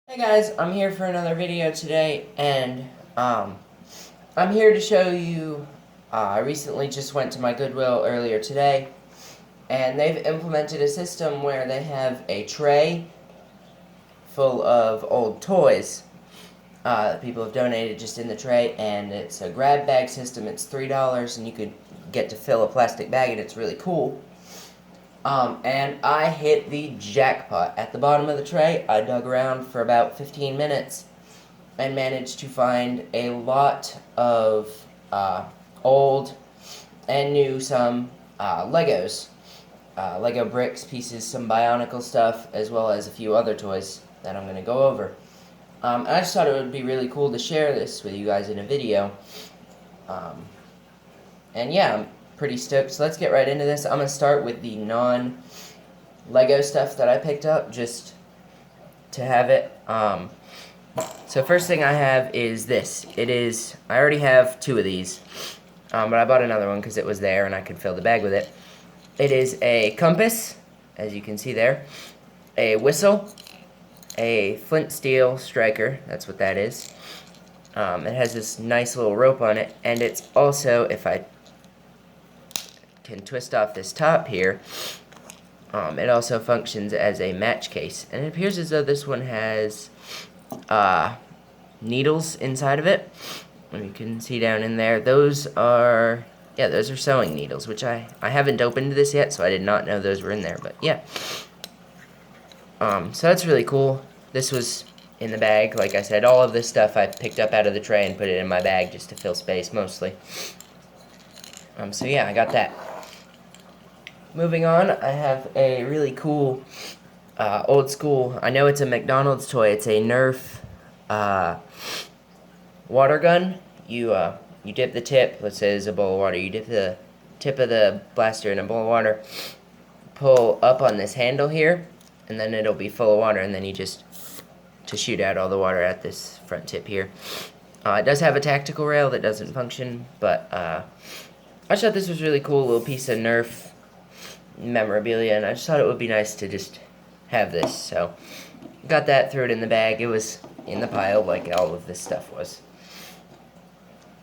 Hey guys, I'm here for another video today, and I'm here to show you, I recently just went to my Goodwill earlier today, and they've implemented a system where they have a tray full of old toys that people have donated just in the tray, and it's a grab bag system. It's $3, and you could get to fill a plastic bag, and it's really cool. And I hit the jackpot. At the bottom of the tray, I dug around for about 15 minutes and managed to find a lot of old and new, some Legos. Lego bricks, pieces, some Bionicle stuff, as well as a few other toys that I'm going to go over. And I just thought it would be really cool to share this with you guys in a video. And yeah, I'm pretty stoked. So let's get right into this. I'm going to start with the non-Lego stuff that I picked up, just to have it. So first thing I have is this. I already have two of these, but I bought another one because it was there and I could fill the bag with it. It is a compass, as you can see there, a whistle, a flint steel striker, that's what that is. It has this nice little rope on it, and it's also, if I can twist off this top here, it also functions as a match case, and it appears as though this one has needles inside of it. And you can see down in there, those are sewing needles, which I haven't opened this yet, so I did not know those were in there, but yeah. So that's really cool. This was in the bag. Like I said, all of this stuff I picked up out of the tray and put it in my bag just to fill space, mostly. So yeah, I got that. Moving on, I have a really cool, old school, I know it's a McDonald's toy, it's a Nerf, water gun. You dip the tip, let's say there's a bowl of water, you dip the tip of the blaster in a bowl of water, pull up on this handle here, and then it'll be full of water, and then you just, to shoot out all the water at this front tip here. It does have a tactical rail that doesn't function, but, I just thought this was really cool, a little piece of Nerf memorabilia, and I just thought it would be nice to just have this, so got that, threw it in the bag. It was in the pile like all of this stuff was.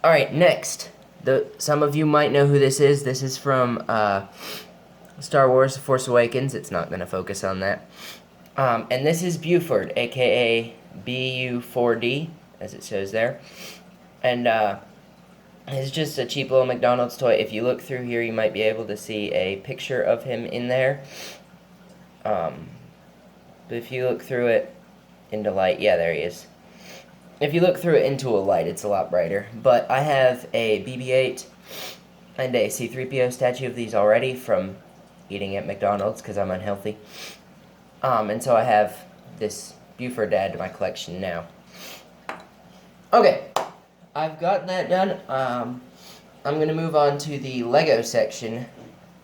Alright, next, some of you might know who this is. This is from Star Wars: The Force Awakens. It's not going to focus on that. And this is Buford, aka BU4D, as it shows there, and it's just a cheap little McDonald's toy. If you look through here, you might be able to see a picture of him in there. But if you look through it into light, yeah, there he is. If you look through it into a light, it's a lot brighter. But I have a BB-8 and a C-3PO statue of these already from eating at McDonald's because I'm unhealthy. And so I have this Buford to add to my collection now. Okay. I've got that done. I'm going to move on to the Lego section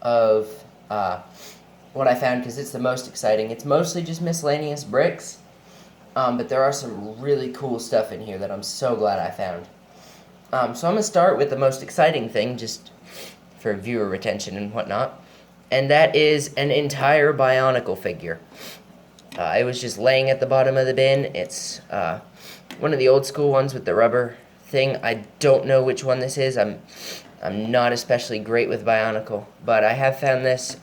of what I found, because it's the most exciting. It's mostly just miscellaneous bricks, but there are some really cool stuff in here that I'm so glad I found. So I'm going to start with the most exciting thing, just for viewer retention and whatnot, and that is an entire Bionicle figure. It was just laying at the bottom of the bin. It's one of the old school ones with the rubber thing. I don't know which one this is. I'm not especially great with Bionicle, but I have found this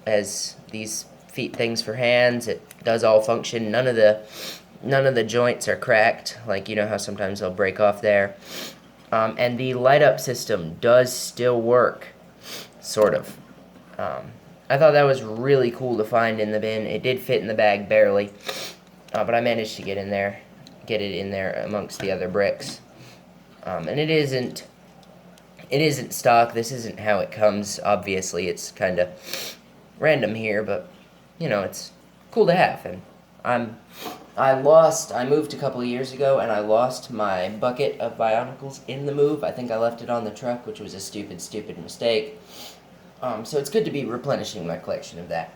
as these feet things for hands. It does all function. None of the joints are cracked, like you know how sometimes they'll break off there. And the light up system does still work, sort of. I thought that was really cool to find in the bin. It did fit in the bag barely, but I managed to get it in there amongst the other bricks. And it isn't stock. This isn't how it comes. Obviously, it's kind of random here, but you know, it's cool to have. And I moved a couple of years ago, and I lost my bucket of Bionicles in the move. I think I left it on the truck, which was a stupid mistake. So it's good to be replenishing my collection of that.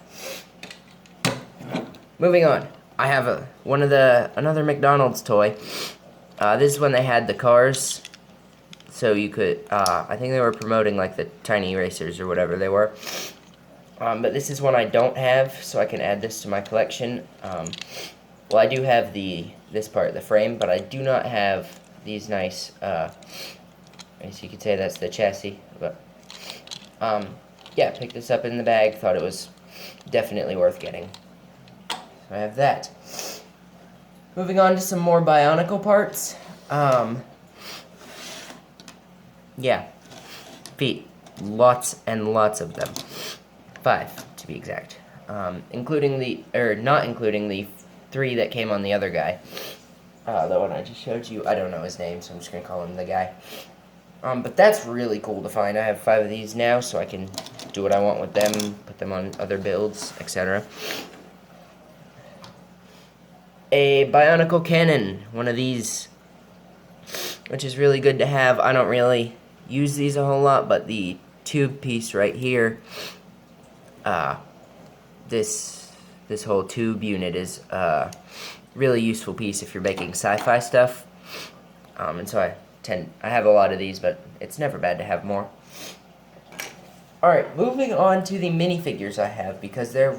Moving on. I have another McDonald's toy. This is when they had the cars, so you could, I think they were promoting like the tiny racers or whatever they were. But this is one I don't have, so I can add this to my collection. well, I do have this part, the frame, but I do not have these nice, I guess you could say that's the chassis, but, yeah, picked this up in the bag, thought it was definitely worth getting. So I have that. Moving on to some more Bionicle parts, yeah, feet, lots and lots of them, 5 to be exact, not including the 3 that came on the other guy. The one I just showed you, I don't know his name, so I'm just going to call him the guy. But that's really cool to find. I have 5 of these now, so I can do what I want with them, put them on other builds, etc. A Bionicle cannon, one of these, which is really good to have. I don't really use these a whole lot, but the tube piece right here, this whole tube unit is really useful piece if you're making sci-fi stuff, and so I have a lot of these, but it's never bad to have more. Alright, moving on to the minifigures I have, because they're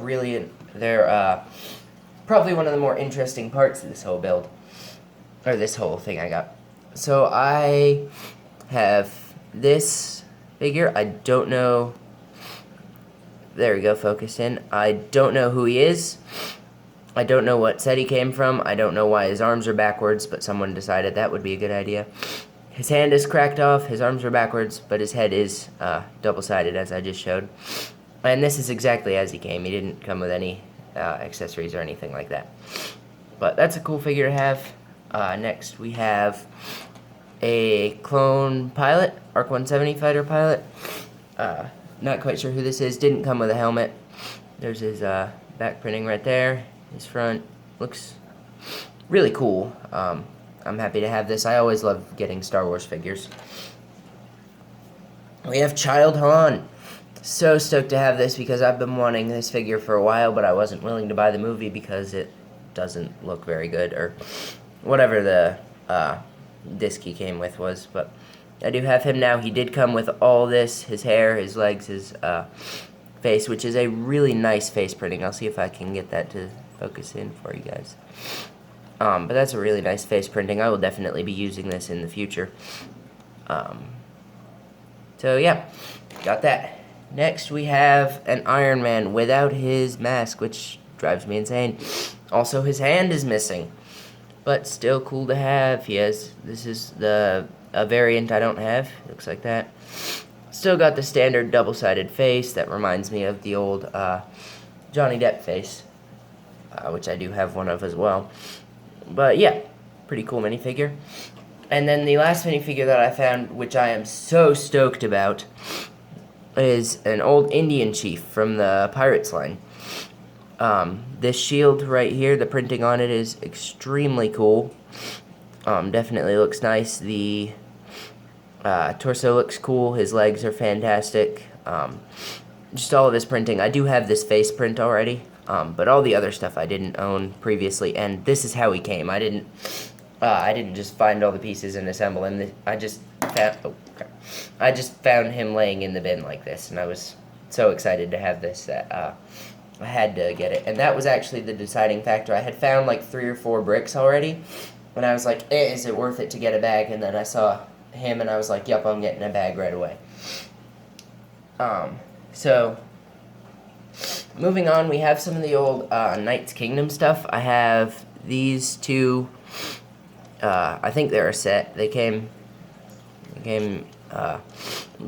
probably one of the more interesting parts of this whole build, or this whole thing I got. So I have this figure. I don't know, there we go, focus in. I don't know who he is. I don't know what set he came from. I don't know why his arms are backwards, but someone decided that would be a good idea. His hand is cracked off, his arms are backwards, but his head is double-sided, as I just showed. And this is exactly as he came. He didn't come with any accessories or anything like that. But that's a cool figure to have. Next, we have a clone pilot, ARC 170 fighter pilot. Not quite sure who this is. Didn't come with a helmet. There's his back printing right there. His front looks really cool. I'm happy to have this. I always love getting Star Wars figures. We have Child Han. So stoked to have this because I've been wanting this figure for a while, but I wasn't willing to buy the movie because it doesn't look very good, or whatever the disc he came with was. But I do have him now. He did come with all this, his hair, his legs, his face, which is a really nice face printing. I'll see if I can get that to focus in for you guys. But that's a really nice face printing. I will definitely be using this in the future. So yeah, got that. Next we have an Iron Man without his mask, which drives me insane. Also, his hand is missing, but still cool to have. This is a variant I don't have. Looks like that. Still got the standard double-sided face that reminds me of the old Johnny Depp face, which I do have one of as well. But yeah, pretty cool minifigure. And then the last minifigure that I found, which I am so stoked about, is an old Indian chief from the Pirates line. This shield right here, the printing on it is extremely cool. Definitely looks nice. The torso looks cool. His legs are fantastic. Just all of his printing. I do have this face print already, but all the other stuff I didn't own previously, and this is how he came. I didn't just find all the pieces and assemble him. I just found him laying in the bin like this, and I was so excited to have this that I had to get it. And that was actually the deciding factor. I had found like 3 or 4 bricks already, and I was like, is it worth it to get a bag? And then I saw him, and I was like, yep, I'm getting a bag right away. So, moving on, we have some of the old Knights Kingdom stuff. I have these 2, I think they're a set. They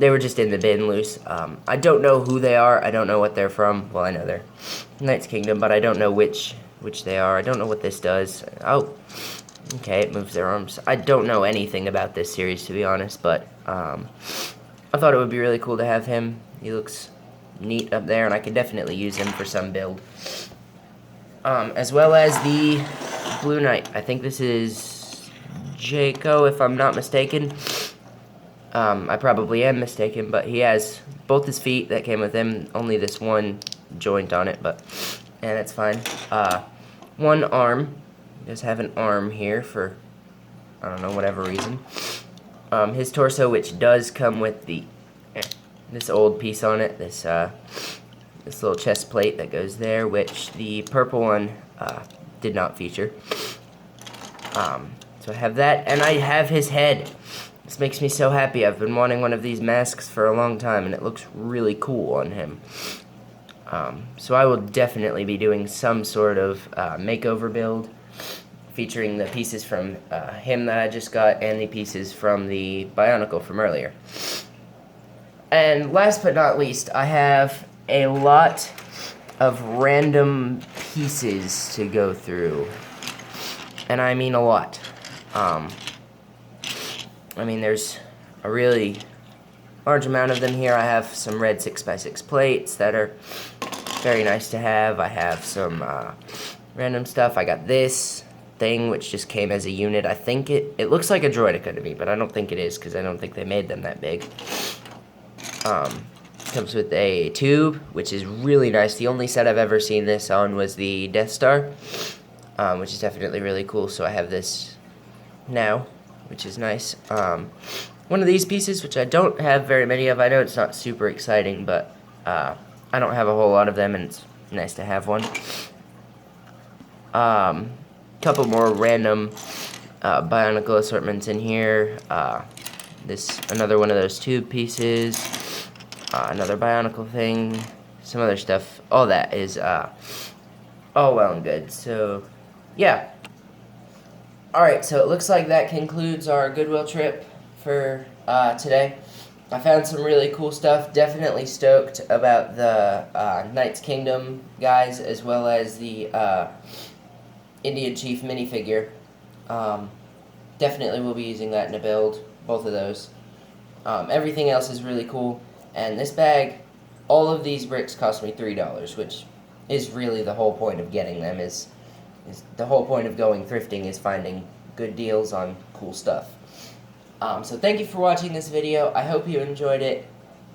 were just in the bin loose. I don't know who they are. I don't know what they're from. Well, I know they're Knights Kingdom, but I don't know which they are. I don't know what this does. Oh, okay, it moves their arms. I don't know anything about this series, to be honest, but I thought it would be really cool to have him. He looks neat up there, and I could definitely use him for some build. As well as the Blue Knight. I think this is Jaco, if I'm not mistaken. I probably am mistaken, but he has both his feet that came with him, only this one joint on it, and it's fine. One arm. He does have an arm here for, I don't know, whatever reason. His torso, which does come with this old piece on it, this little chest plate that goes there, which the purple one did not feature. So I have that, and I have his head. This makes me so happy. I've been wanting one of these masks for a long time, and it looks really cool on him. So I will definitely be doing some sort of makeover build featuring the pieces from him that I just got and the pieces from the Bionicle from earlier. And last but not least, I have a lot of random pieces to go through. And I mean a lot. I mean, there's a really large amount of them here. I have some red 6x6 plates that are very nice to have. I have some random stuff. I got this thing, which just came as a unit. I think it looks like a Droideka to me, but I don't think it is, because I don't think they made them that big. Comes with a tube, which is really nice. The only set I've ever seen this on was the Death Star, which is definitely really cool. So I have this now, which is nice. One of these pieces, which I don't have very many of. I know it's not super exciting, but I don't have a whole lot of them, and it's nice to have one. Couple more random Bionicle assortments in here. Another one of those tube pieces. Another Bionicle thing. Some other stuff. All that is all well and good. So, yeah. Alright, so it looks like that concludes our Goodwill trip for today. I found some really cool stuff. Definitely stoked about the Knights Kingdom guys, as well as the Indian Chief minifigure. Definitely will be using that in a build, both of those. Everything else is really cool. And this bag, all of these bricks cost me $3, which is really the whole point of getting them. Is the whole point of going thrifting is finding good deals on cool stuff. So thank you for watching this video. I hope you enjoyed it.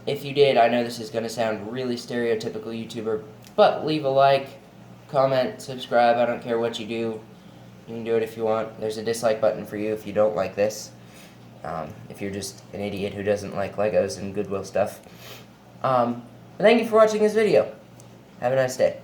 If you did, I know this is going to sound really stereotypical YouTuber, but leave a like, comment, subscribe. I don't care what you do. You can do it if you want. There's a dislike button for you if you don't like this. If you're just an idiot who doesn't like Legos and Goodwill stuff. Thank you for watching this video. Have a nice day.